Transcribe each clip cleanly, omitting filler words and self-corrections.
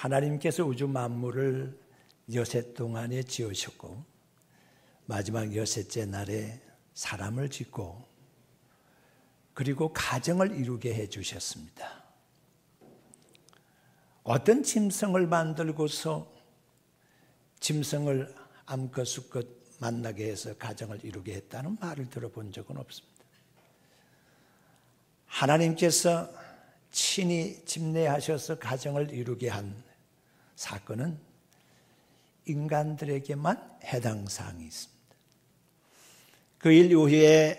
하나님께서 우주 만물을 여섯 동안에 지으셨고 마지막 여섯째 날에 사람을 짓고 그리고 가정을 이루게 해주셨습니다. 어떤 짐승을 만들고서 짐승을 암컷 수컷 만나게 해서 가정을 이루게 했다는 말을 들어본 적은 없습니다. 하나님께서 친히 집례하셔서 가정을 이루게 한 사건은 인간들에게만 해당 사항이 있습니다. 그 일 이후에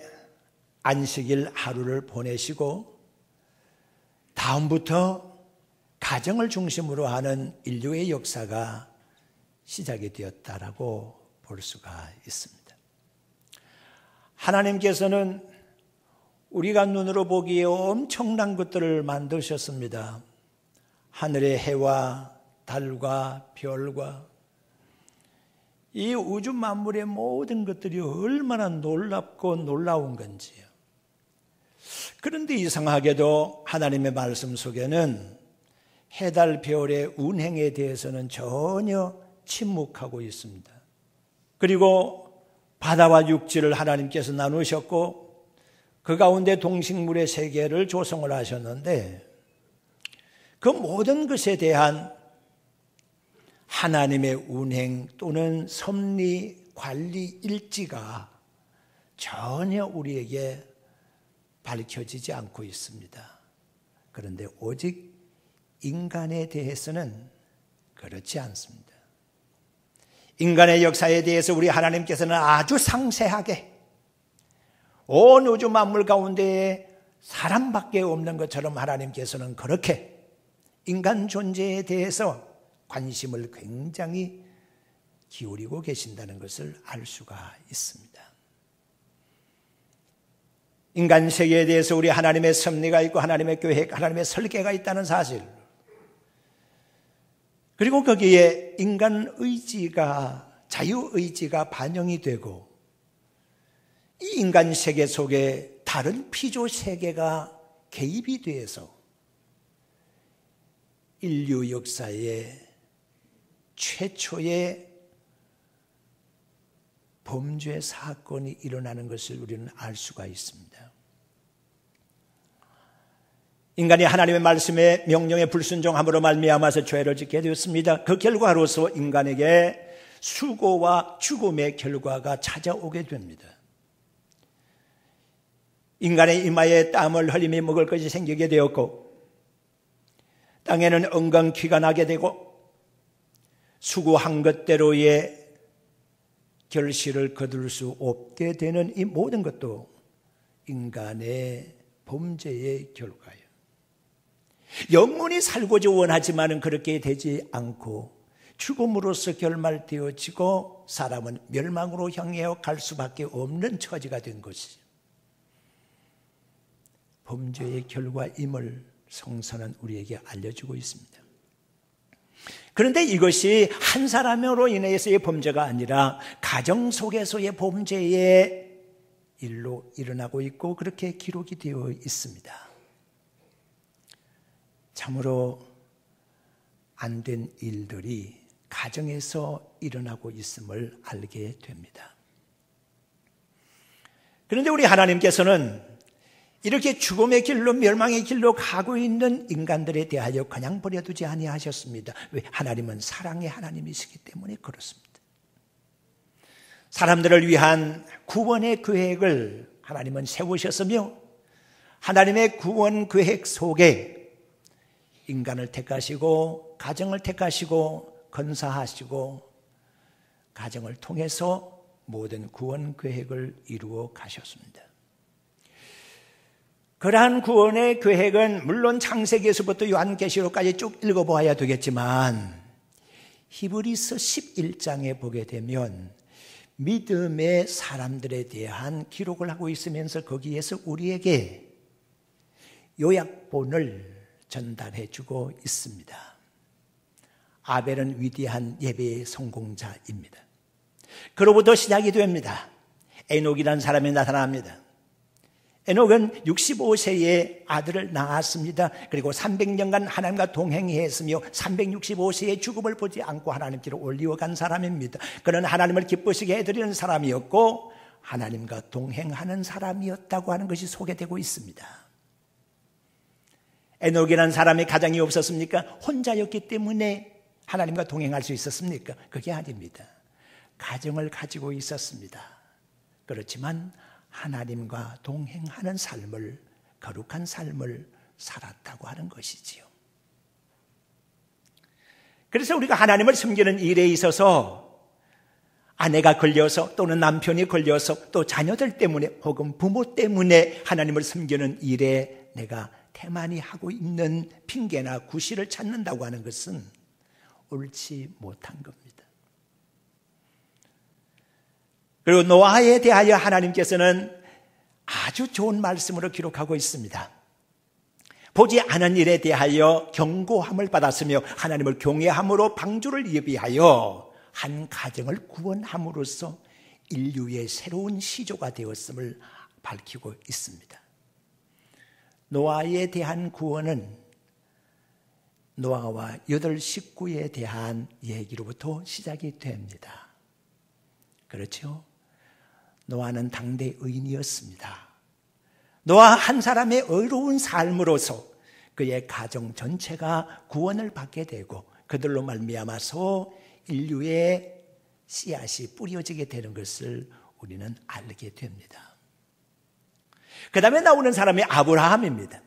안식일 하루를 보내시고 다음부터 가정을 중심으로 하는 인류의 역사가 시작이 되었다라고 볼 수가 있습니다. 하나님께서는 우리가 눈으로 보기에 엄청난 것들을 만드셨습니다. 하늘의 해와 달과 별과 이 우주 만물의 모든 것들이 얼마나 놀랍고 놀라운 건지요. 그런데 이상하게도 하나님의 말씀 속에는 해달 별의 운행에 대해서는 전혀 침묵하고 있습니다. 그리고 바다와 육지를 하나님께서 나누셨고 그 가운데 동식물의 세계를 조성을 하셨는데 그 모든 것에 대한 하나님의 운행 또는 섭리, 관리, 일지가 전혀 우리에게 밝혀지지 않고 있습니다. 그런데 오직 인간에 대해서는 그렇지 않습니다. 인간의 역사에 대해서 우리 하나님께서는 아주 상세하게 온 우주 만물 가운데에 사람밖에 없는 것처럼 하나님께서는 그렇게 인간 존재에 대해서 관심을 굉장히 기울이고 계신다는 것을 알 수가 있습니다. 인간 세계에 대해서 우리 하나님의 섭리가 있고 하나님의 계획, 하나님의 설계가 있다는 사실, 그리고 거기에 인간 의지가, 자유의지가 반영이 되고 이 인간 세계 속에 다른 피조 세계가 개입이 되어서 인류 역사에 최초의 범죄 사건이 일어나는 것을 우리는 알 수가 있습니다. 인간이 하나님의 말씀에 명령에 불순종함으로 말미암아서 죄를 짓게 되었습니다. 그 결과로서 인간에게 수고와 죽음의 결과가 찾아오게 됩니다. 인간의 이마에 땀을 흘리며 먹을 것이 생기게 되었고 땅에는 엉겅퀴가 나게 되고 수고한 것대로의 결실을 거둘 수 없게 되는 이 모든 것도 인간의 범죄의 결과예요. 영원히 살고자 원하지만은 그렇게 되지 않고 죽음으로써 결말되어지고 사람은 멸망으로 향해 갈 수밖에 없는 처지가 된 것이죠. 범죄의 결과임을 성서는 우리에게 알려주고 있습니다. 그런데 이것이 한 사람으로 인해서의 범죄가 아니라 가정 속에서의 범죄의 일로 일어나고 있고 그렇게 기록이 되어 있습니다. 참으로 안 된 일들이 가정에서 일어나고 있음을 알게 됩니다. 그런데 우리 하나님께서는 이렇게 죽음의 길로 멸망의 길로 가고 있는 인간들에 대하여 그냥 버려두지 아니하셨습니다. 왜? 하나님은 사랑의 하나님이시기 때문에 그렇습니다. 사람들을 위한 구원의 계획을 하나님은 세우셨으며 하나님의 구원 계획 속에 인간을 택하시고 가정을 택하시고 건사하시고 가정을 통해서 모든 구원 계획을 이루어 가셨습니다. 그러한 구원의 계획은 물론 창세기에서부터 요한계시록까지 쭉 읽어보아야 되겠지만 히브리서 11장에 보게 되면 믿음의 사람들에 대한 기록을 하고 있으면서 거기에서 우리에게 요약본을 전달해 주고 있습니다. 아벨은 위대한 예배의 성공자입니다. 그로부터 시작이 됩니다. 에녹이라는 사람이 나타납니다. 에녹은 65세에 아들을 낳았습니다. 그리고 300년간 하나님과 동행했으며 365세의 죽음을 보지 않고 하나님께로 올리어간 사람입니다. 그는 하나님을 기쁘시게 해드리는 사람이었고 하나님과 동행하는 사람이었다고 하는 것이 소개되고 있습니다. 에녹이라는 사람이 가장이 없었습니까? 혼자였기 때문에 하나님과 동행할 수 있었습니까? 그게 아닙니다. 가정을 가지고 있었습니다. 그렇지만 하나님과 동행하는 삶을, 거룩한 삶을 살았다고 하는 것이지요. 그래서 우리가 하나님을 섬기는 일에 있어서 아내가 걸려서 또는 남편이 걸려서 또 자녀들 때문에 혹은 부모 때문에 하나님을 섬기는 일에 내가 태만히 하고 있는 핑계나 구실을 찾는다고 하는 것은 옳지 못한 겁니다. 그리고 노아에 대하여 하나님께서는 아주 좋은 말씀으로 기록하고 있습니다. 보지 않은 일에 대하여 경고함을 받았으며 하나님을 경외함으로 방주를 예비하여 한 가정을 구원함으로써 인류의 새로운 시조가 되었음을 밝히고 있습니다. 노아에 대한 구원은 노아와 8 식구에 대한 얘기로부터 시작이 됩니다. 그렇죠? 노아는 당대 의인이었습니다. 노아 한 사람의 의로운 삶으로서 그의 가정 전체가 구원을 받게 되고 그들로 말미암아서 인류의 씨앗이 뿌려지게 되는 것을 우리는 알게 됩니다. 그 다음에 나오는 사람이 아브라함입니다.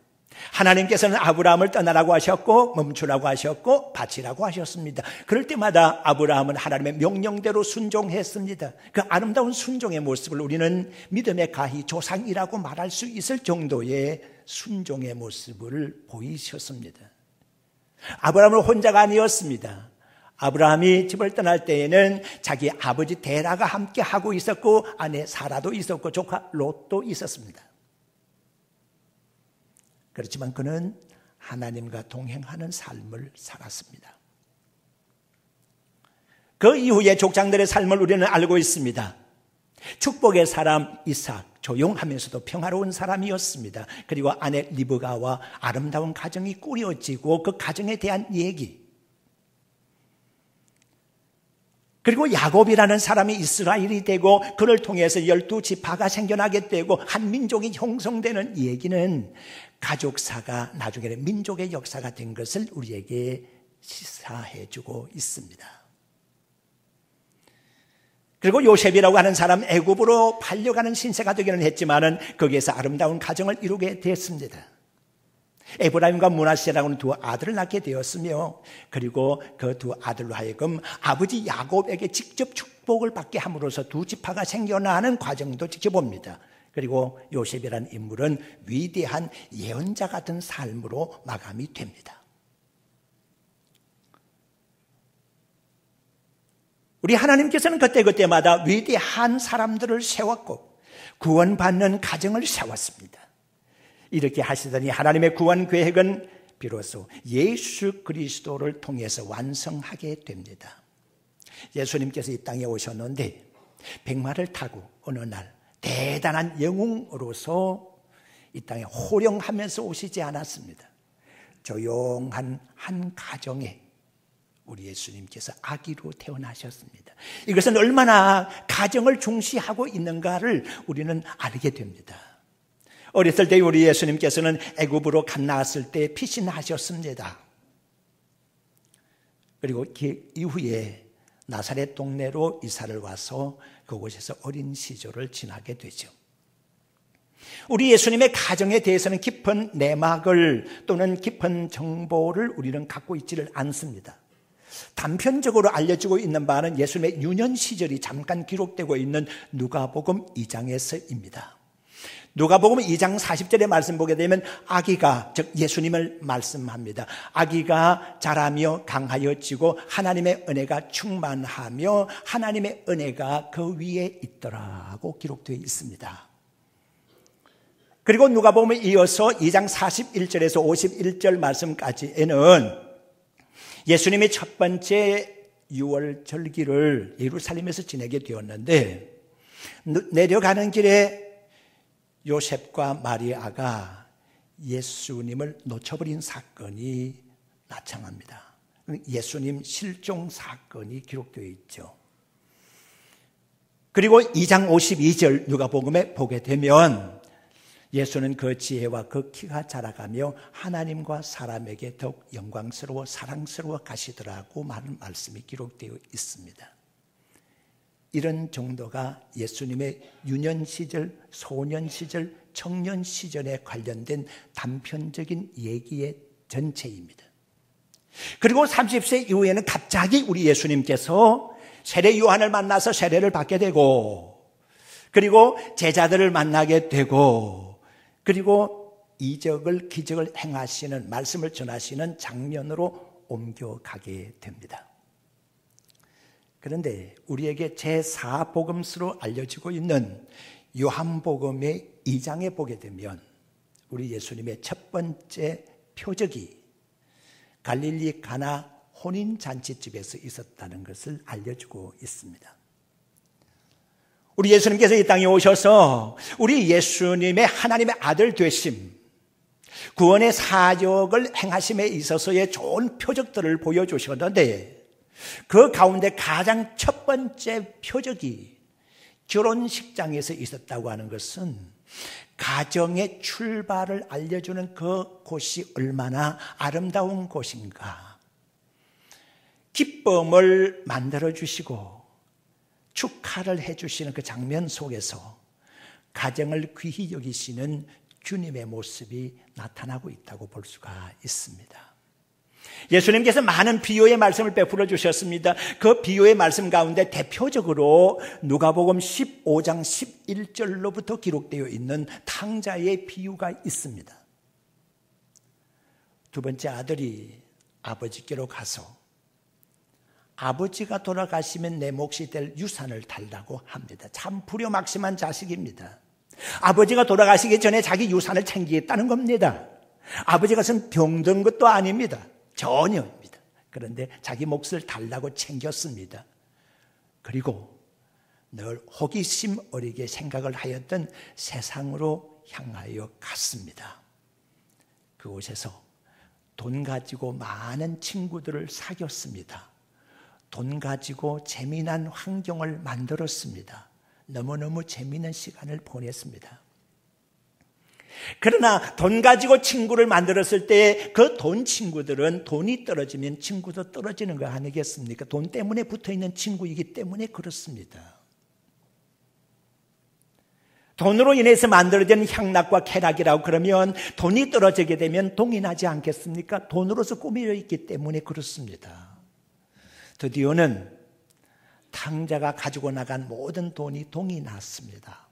하나님께서는 아브라함을 떠나라고 하셨고 멈추라고 하셨고 바치라고 하셨습니다. 그럴 때마다 아브라함은 하나님의 명령대로 순종했습니다. 그 아름다운 순종의 모습을 우리는 믿음의 가히 조상이라고 말할 수 있을 정도의 순종의 모습을 보이셨습니다. 아브라함은 혼자가 아니었습니다. 아브라함이 집을 떠날 때에는 자기 아버지 데라가 함께 하고 있었고 아내 사라도 있었고 조카 롯도 있었습니다. 그렇지만 그는 하나님과 동행하는 삶을 살았습니다. 그 이후에 족장들의 삶을 우리는 알고 있습니다. 축복의 사람 이삭, 조용하면서도 평화로운 사람이었습니다. 그리고 아내 리브가와 아름다운 가정이 꾸려지고 그 가정에 대한 얘기, 그리고 야곱이라는 사람이 이스라엘이 되고 그를 통해서 12지파가 생겨나게 되고 한 민족이 형성되는 얘기는 가족사가 나중에는 민족의 역사가 된 것을 우리에게 시사해주고 있습니다. 그리고 요셉이라고 하는 사람 애굽으로 팔려가는 신세가 되기는 했지만은 거기에서 아름다운 가정을 이루게 됐습니다. 에브라임과 므낫세라고 하는 2 아들을 낳게 되었으며 그리고 그 2 아들로 하여금 아버지 야곱에게 직접 축복을 받게 함으로써 2지파가 생겨나는 과정도 지켜봅니다. 그리고 요셉이라는 인물은 위대한 예언자 같은 삶으로 마감이 됩니다. 우리 하나님께서는 그때그때마다 위대한 사람들을 세웠고 구원받는 가정을 세웠습니다. 이렇게 하시더니 하나님의 구원 계획은 비로소 예수 그리스도를 통해서 완성하게 됩니다. 예수님께서 이 땅에 오셨는데 백마를 타고 어느 날 대단한 영웅으로서 이 땅에 호령하면서 오시지 않았습니다. 조용한 한 가정에 우리 예수님께서 아기로 태어나셨습니다. 이것은 얼마나 가정을 중시하고 있는가를 우리는 알게 됩니다. 어렸을 때 우리 예수님께서는 애굽으로 갓 나왔을 때 피신하셨습니다. 그리고 그 이후에 나사렛 동네로 이사를 와서 그곳에서 어린 시절을 지나게 되죠. 우리 예수님의 가정에 대해서는 깊은 내막을 또는 깊은 정보를 우리는 갖고 있지를 않습니다. 단편적으로 알려지고 있는 바는 예수님의 유년 시절이 잠깐 기록되고 있는 누가복음 2장에서입니다. 누가복음 2장 40절의 말씀 보게 되면 아기가, 즉 예수님을 말씀합니다. 아기가 자라며 강하여지고 하나님의 은혜가 충만하며 하나님의 은혜가 그 위에 있더라고 기록되어 있습니다. 그리고 누가복음에 이어서 2장 41절에서 51절 말씀까지에는 예수님의 첫 번째 6월 절기를 예루살렘에서 지내게 되었는데 내려가는 길에 요셉과 마리아가 예수님을 놓쳐버린 사건이 나타납니다. 예수님 실종 사건이 기록되어 있죠. 그리고 2장 52절 누가복음에 보게 되면 예수는 그 지혜와 그 키가 자라가며 하나님과 사람에게 더욱 영광스러워 사랑스러워 가시더라고 많은 말씀이 기록되어 있습니다. 이런 정도가 예수님의 유년 시절, 소년 시절, 청년 시절에 관련된 단편적인 얘기의 전체입니다. 그리고 30세 이후에는 갑자기 우리 예수님께서 세례 요한을 만나서 세례를 받게 되고, 그리고 제자들을 만나게 되고, 그리고 이적을 기적을 행하시는, 말씀을 전하시는 장면으로 옮겨가게 됩니다. 그런데 우리에게 제4복음서로 알려지고 있는 요한복음의 2장에 보게 되면 우리 예수님의 첫 번째 표적이 갈릴리 가나 혼인잔치집에서 있었다는 것을 알려주고 있습니다. 우리 예수님께서 이 땅에 오셔서 우리 예수님의 하나님의 아들 되심, 구원의 사역을 행하심에 있어서의 좋은 표적들을 보여주셨는데, 그 가운데 가장 첫 번째 표적이 결혼식장에서 있었다고 하는 것은 가정의 출발을 알려주는 그 곳이 얼마나 아름다운 곳인가, 기쁨을 만들어주시고 축하를 해주시는 그 장면 속에서 가정을 귀히 여기시는 주님의 모습이 나타나고 있다고 볼 수가 있습니다. 예수님께서 많은 비유의 말씀을 베풀어 주셨습니다. 그 비유의 말씀 가운데 대표적으로 누가복음 15장 11절로부터 기록되어 있는 탕자의 비유가 있습니다. 두 번째 아들이 아버지께로 가서 아버지가 돌아가시면 내 몫이 될 유산을 달라고 합니다. 참 불효막심한 자식입니다. 아버지가 돌아가시기 전에 자기 유산을 챙기겠다는 겁니다. 아버지가 무슨 병든 것도 아닙니다. 전혀입니다. 그런데 자기 몫을 달라고 챙겼습니다. 그리고 늘 호기심 어리게 생각을 하였던 세상으로 향하여 갔습니다. 그곳에서 돈 가지고 많은 친구들을 사귀었습니다. 돈 가지고 재미난 환경을 만들었습니다. 너무너무 재미있는 시간을 보냈습니다. 그러나 돈 가지고 친구를 만들었을 때 그 돈 친구들은 돈이 떨어지면 친구도 떨어지는 거 아니겠습니까? 돈 때문에 붙어있는 친구이기 때문에 그렇습니다. 돈으로 인해서 만들어진 향락과 쾌락이라고 그러면 돈이 떨어지게 되면 동의하지 않겠습니까? 돈으로서 꾸미려 있기 때문에 그렇습니다. 드디어는 탕자가 가지고 나간 모든 돈이 동이 났습니다.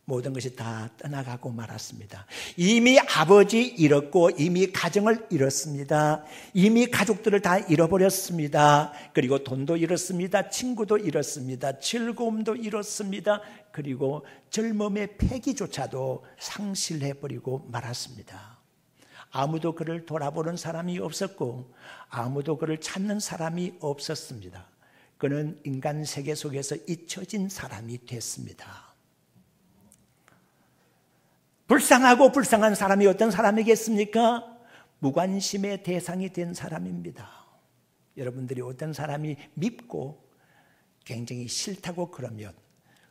모든 것이 다 떠나가고 말았습니다. 이미 아버지 잃었고 이미 가정을 잃었습니다. 이미 가족들을 다 잃어버렸습니다. 그리고 돈도 잃었습니다. 친구도 잃었습니다. 즐거움도 잃었습니다. 그리고 젊음의 패기조차도 상실해버리고 말았습니다. 아무도 그를 돌아보는 사람이 없었고 아무도 그를 찾는 사람이 없었습니다. 그는 인간 세계 속에서 잊혀진 사람이 됐습니다. 불쌍하고 불쌍한 사람이 어떤 사람이겠습니까? 무관심의 대상이 된 사람입니다. 여러분들이 어떤 사람이 밉고 굉장히 싫다고 그러면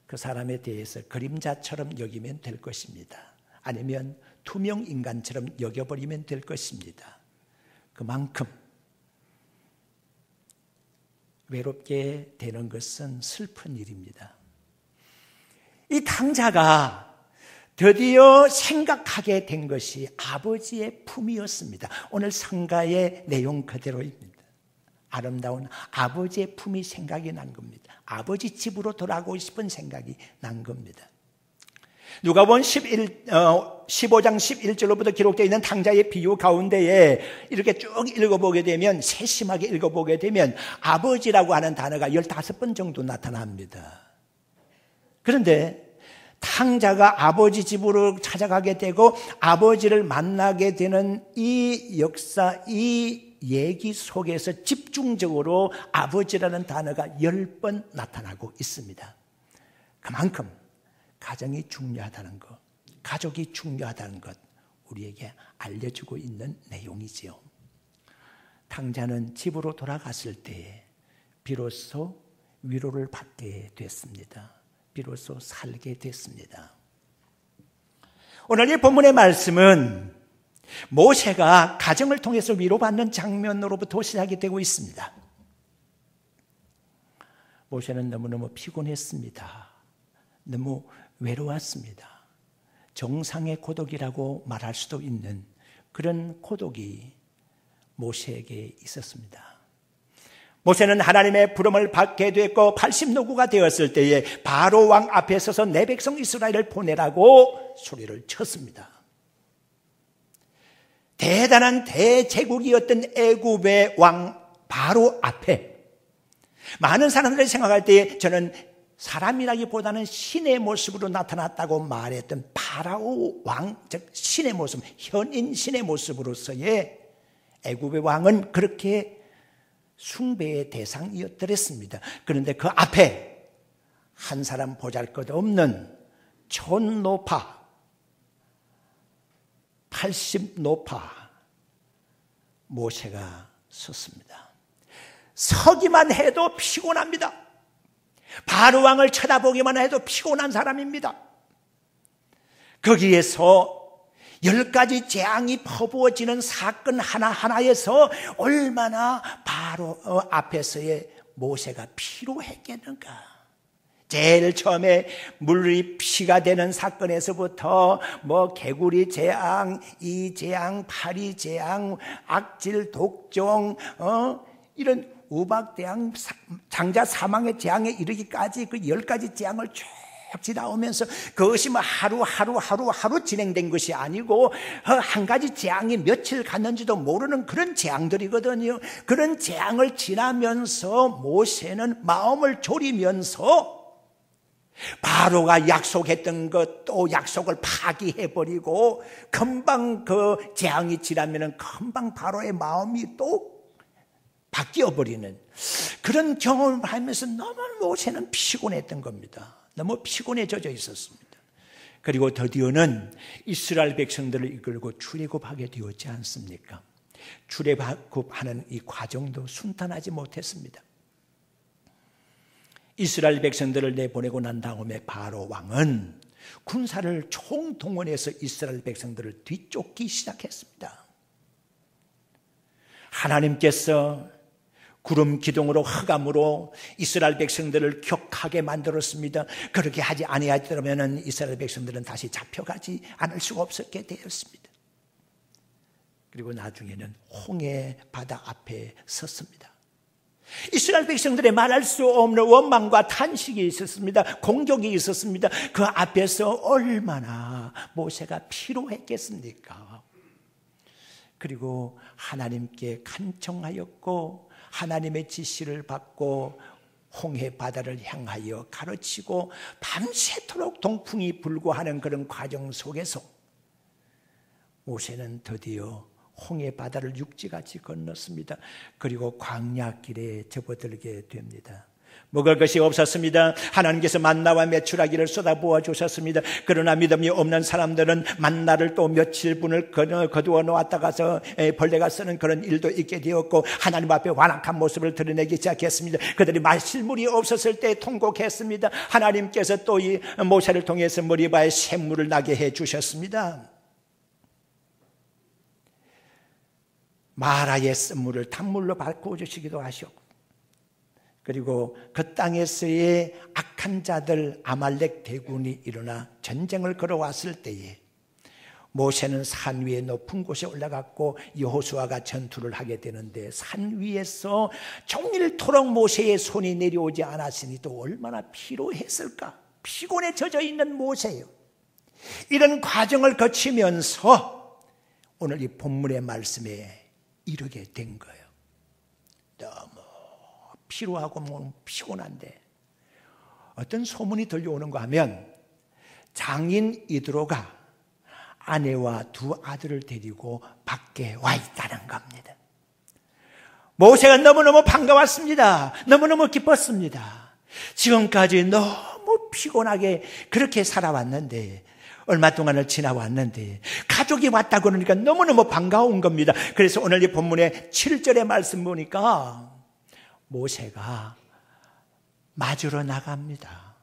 그 사람에 대해서 그림자처럼 여기면 될 것입니다. 아니면 투명 인간처럼 여겨버리면 될 것입니다. 그만큼 외롭게 되는 것은 슬픈 일입니다. 이 탕자가 드디어 생각하게 된 것이 아버지의 품이었습니다. 오늘 성가의 내용 그대로입니다. 아름다운 아버지의 품이 생각이 난 겁니다. 아버지 집으로 돌아가고 싶은 생각이 난 겁니다. 누가복음 15장 11절로부터 기록되어 있는 탕자의 비유 가운데에 이렇게 쭉 읽어보게 되면, 세심하게 읽어보게 되면 아버지라고 하는 단어가 15번 정도 나타납니다. 그런데 탕자가 아버지 집으로 찾아가게 되고 아버지를 만나게 되는 이 역사, 이 얘기 속에서 집중적으로 아버지라는 단어가 10번 나타나고 있습니다. 그만큼 가정이 중요하다는 것, 가족이 중요하다는 것 우리에게 알려주고 있는 내용이지요. 탕자는 집으로 돌아갔을 때에 비로소 위로를 받게 됐습니다. 비로소 살게 됐습니다. 오늘 이 본문의 말씀은 모세가 가정을 통해서 위로받는 장면으로부터 시작이 되고 있습니다. 모세는 너무너무 피곤했습니다. 너무 외로웠습니다. 정상의 고독이라고 말할 수도 있는 그런 고독이 모세에게 있었습니다. 모세는 하나님의 부름을 받게 됐고 80노구가 되었을 때에 바로 왕 앞에 서서 내 백성 이스라엘을 보내라고 소리를 쳤습니다. 대단한 대제국이었던 애굽의 왕 바로 앞에 많은 사람들이 생각할 때에 저는 사람이라기보다는 신의 모습으로 나타났다고 말했던 파라오 왕, 즉 신의 모습, 현인 신의 모습으로서의 애굽의 왕은 그렇게 숭배의 대상이었더랬습니다. 그런데 그 앞에 한 사람 보잘것없는 촌노파, 80노파 모세가 섰습니다. 서기만 해도 피곤합니다. 바로 왕을 쳐다보기만 해도 피곤한 사람입니다. 거기에서 10가지 재앙이 퍼부어지는 사건 하나하나에서 얼마나 바로 앞에서의 모세가 피로했겠는가. 제일 처음에 물이 피가 되는 사건에서부터 개구리 재앙, 이 재앙, 파리 재앙, 악질 독종, 이런 우박대왕, 장자 사망의 재앙에 이르기까지 그 10가지 재앙을 쭉 지나오면서 그것이 하루 진행된 것이 아니고 한 가지 재앙이 며칠 갔는지도 모르는 그런 재앙들이거든요. 그런 재앙을 지나면서 모세는 마음을 졸이면서 바로가 약속했던 것 또 약속을 파기해버리고 금방 그 재앙이 지나면 금방 바로의 마음이 또 바뀌어버리는 그런 경험을 하면서 너무 모세는 피곤했던 겁니다. 너무 피곤에 젖어 있었습니다. 그리고 드디어는 이스라엘 백성들을 이끌고 출애굽하게 되었지 않습니까? 출애굽하는 이 과정도 순탄하지 못했습니다. 이스라엘 백성들을 내보내고 난 다음에 바로 왕은 군사를 총동원해서 이스라엘 백성들을 뒤쫓기 시작했습니다. 하나님께서 구름 기둥으로 흑암으로 이스라엘 백성들을 격하게 만들었습니다. 그렇게 하지 아니하더라면 이스라엘 백성들은 다시 잡혀가지 않을 수가 없었게 되었습니다. 그리고 나중에는 홍해 바다 앞에 섰습니다. 이스라엘 백성들의 말할 수 없는 원망과 탄식이 있었습니다. 공격이 있었습니다. 그 앞에서 얼마나 모세가 피로했겠습니까? 그리고 하나님께 간청하였고 하나님의 지시를 받고 홍해 바다를 향하여 가르치고 밤새도록 동풍이 불고 하는 그런 과정 속에서 모세는 드디어 홍해 바다를 육지같이 건넜습니다. 그리고 광야길에 접어들게 됩니다. 먹을 것이 없었습니다. 하나님께서 만나와 메추라기를 쏟아부어 주셨습니다. 그러나 믿음이 없는 사람들은 만나를 또 며칠분을 거두어 놓았다가서 벌레가 쓰는 그런 일도 있게 되었고 하나님 앞에 완악한 모습을 드러내기 시작했습니다. 그들이 마실 물이 없었을 때 통곡했습니다. 하나님께서 또 이 모세를 통해서 머리바에 샘물을 나게 해주셨습니다. 마라의 쓴물을 단물로 바꾸어 주시기도 하셨고 그리고 그 땅에서의 악한 자들 아말렉 대군이 일어나 전쟁을 걸어왔을 때에 모세는 산 위에 높은 곳에 올라갔고 여호수아가 전투를 하게 되는데 산 위에서 종일토록 모세의 손이 내려오지 않았으니 또 얼마나 피로했을까. 피곤에 젖어 있는 모세요. 이런 과정을 거치면서 오늘 이 본문의 말씀에 이르게 된 거예요. 너무 피로하고 피곤한데 어떤 소문이 들려오는가 하면 장인 이드로가 아내와 두 아들을 데리고 밖에 와 있다는 겁니다. 모세가 너무너무 반가웠습니다. 너무너무 기뻤습니다. 지금까지 너무 피곤하게 그렇게 살아왔는데, 얼마 동안을 지나왔는데 가족이 왔다 그러니까 너무너무 반가운 겁니다. 그래서 오늘 이 본문의 7절의 말씀 보니까 모세가 맞으러 나갑니다.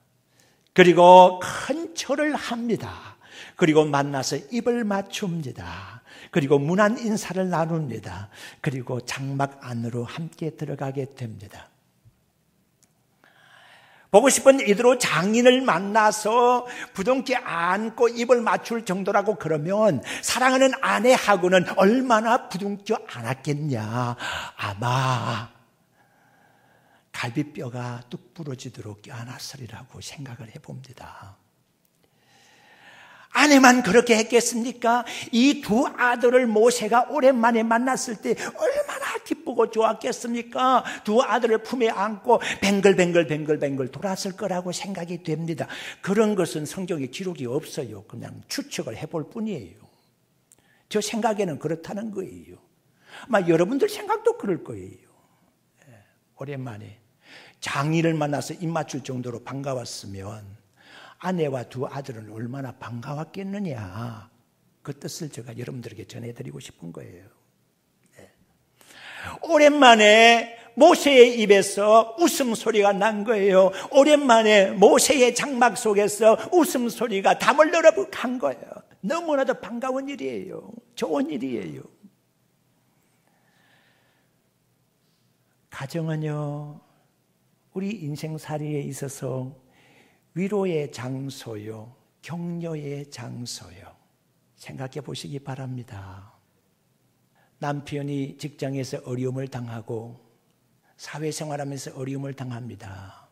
그리고 큰 절을 합니다. 그리고 만나서 입을 맞춥니다. 그리고 문안 인사를 나눕니다. 그리고 장막 안으로 함께 들어가게 됩니다. 보고 싶은 이대로 장인을 만나서 부둥켜 안고 입을 맞출 정도라고 그러면 사랑하는 아내하고는 얼마나 부둥켜 안았겠냐. 아마 갈비뼈가 뚝 부러지도록 껴안았으리라고 생각을 해봅니다. 아내만 그렇게 했겠습니까? 이 두 아들을 모세가 오랜만에 만났을 때 얼마나 기쁘고 좋았겠습니까? 두 아들을 품에 안고 뱅글뱅글 돌았을 거라고 생각이 됩니다. 그런 것은 성경에 기록이 없어요. 그냥 추측을 해볼 뿐이에요. 저 생각에는 그렇다는 거예요. 아마 여러분들 생각도 그럴 거예요. 오랜만에 장인을 만나서 입 맞출 정도로 반가웠으면 아내와 두 아들은 얼마나 반가웠겠느냐. 그 뜻을 제가 여러분들에게 전해드리고 싶은 거예요. 오랜만에 모세의 입에서 웃음소리가 난 거예요. 오랜만에 모세의 장막 속에서 웃음소리가 담을 늘어간 거예요. 너무나도 반가운 일이에요. 좋은 일이에요. 가정은요, 우리 인생살이에 있어서 위로의 장소요, 격려의 장소요. 생각해 보시기 바랍니다. 남편이 직장에서 어려움을 당하고 사회생활하면서 어려움을 당합니다.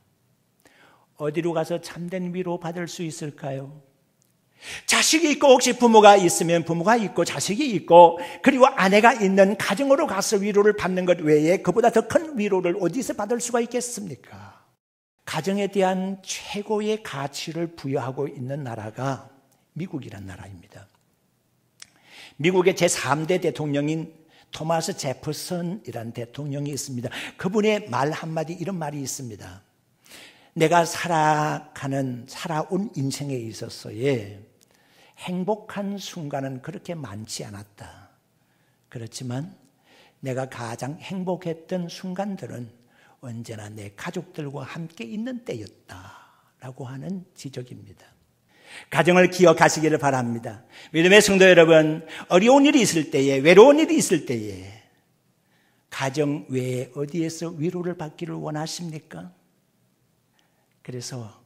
어디로 가서 참된 위로 받을 수 있을까요? 자식이 있고 혹시 부모가 있으면 부모가 있고 자식이 있고 그리고 아내가 있는 가정으로 가서 위로를 받는 것 외에 그보다 더 큰 위로를 어디서 받을 수가 있겠습니까? 가정에 대한 최고의 가치를 부여하고 있는 나라가 미국이란 나라입니다. 미국의 제3대 대통령인 토마스 제퍼슨이라는 대통령이 있습니다. 그분의 말 한마디 이런 말이 있습니다. 내가 살아온 인생에 있어서의 행복한 순간은 그렇게 많지 않았다. 그렇지만 내가 가장 행복했던 순간들은 언제나 내 가족들과 함께 있는 때였다라고 하는 지적입니다. 가정을 기억하시기를 바랍니다. 믿음의 성도 여러분, 어려운 일이 있을 때에, 외로운 일이 있을 때에 가정 외에 어디에서 위로를 받기를 원하십니까? 그래서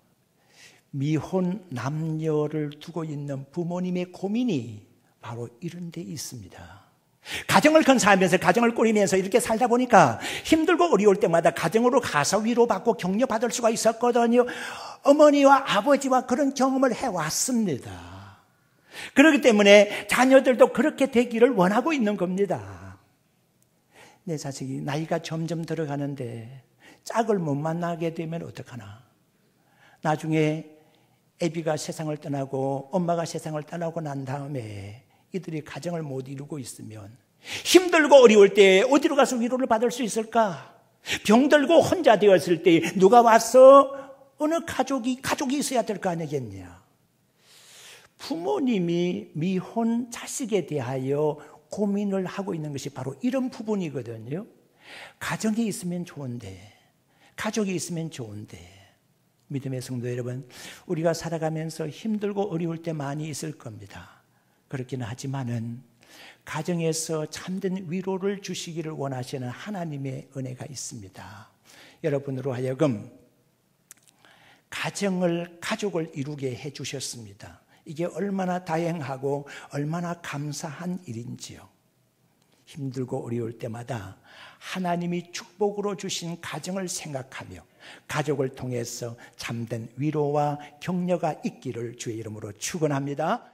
미혼 남녀를 두고 있는 부모님의 고민이 바로 이런 데 있습니다. 가정을 건사하면서 가정을 꾸리면서 이렇게 살다 보니까 힘들고 어려울 때마다 가정으로 가서 위로받고 격려받을 수가 있었거든요. 어머니와 아버지와 그런 경험을 해왔습니다. 그렇기 때문에 자녀들도 그렇게 되기를 원하고 있는 겁니다. 내 자식이 나이가 점점 들어가는데 짝을 못 만나게 되면 어떡하나. 나중에 애비가 세상을 떠나고 엄마가 세상을 떠나고 난 다음에 이들이 가정을 못 이루고 있으면 힘들고 어려울 때 어디로 가서 위로를 받을 수 있을까? 병들고 혼자 되었을 때 누가 와서 어느 가족이 있어야 될 거 아니겠냐? 부모님이 미혼 자식에 대하여 고민을 하고 있는 것이 바로 이런 부분이거든요. 가정이 있으면 좋은데, 가족이 있으면 좋은데, 믿음의 성도 여러분, 우리가 살아가면서 힘들고 어려울 때 많이 있을 겁니다. 그렇기는 하지만은 가정에서 참된 위로를 주시기를 원하시는 하나님의 은혜가 있습니다. 여러분으로 하여금 가족을 이루게 해주셨습니다. 이게 얼마나 다행하고 얼마나 감사한 일인지요. 힘들고 어려울 때마다 하나님이 축복으로 주신 가정을 생각하며 가족을 통해서 참된 위로와 격려가 있기를 주의 이름으로 축원합니다.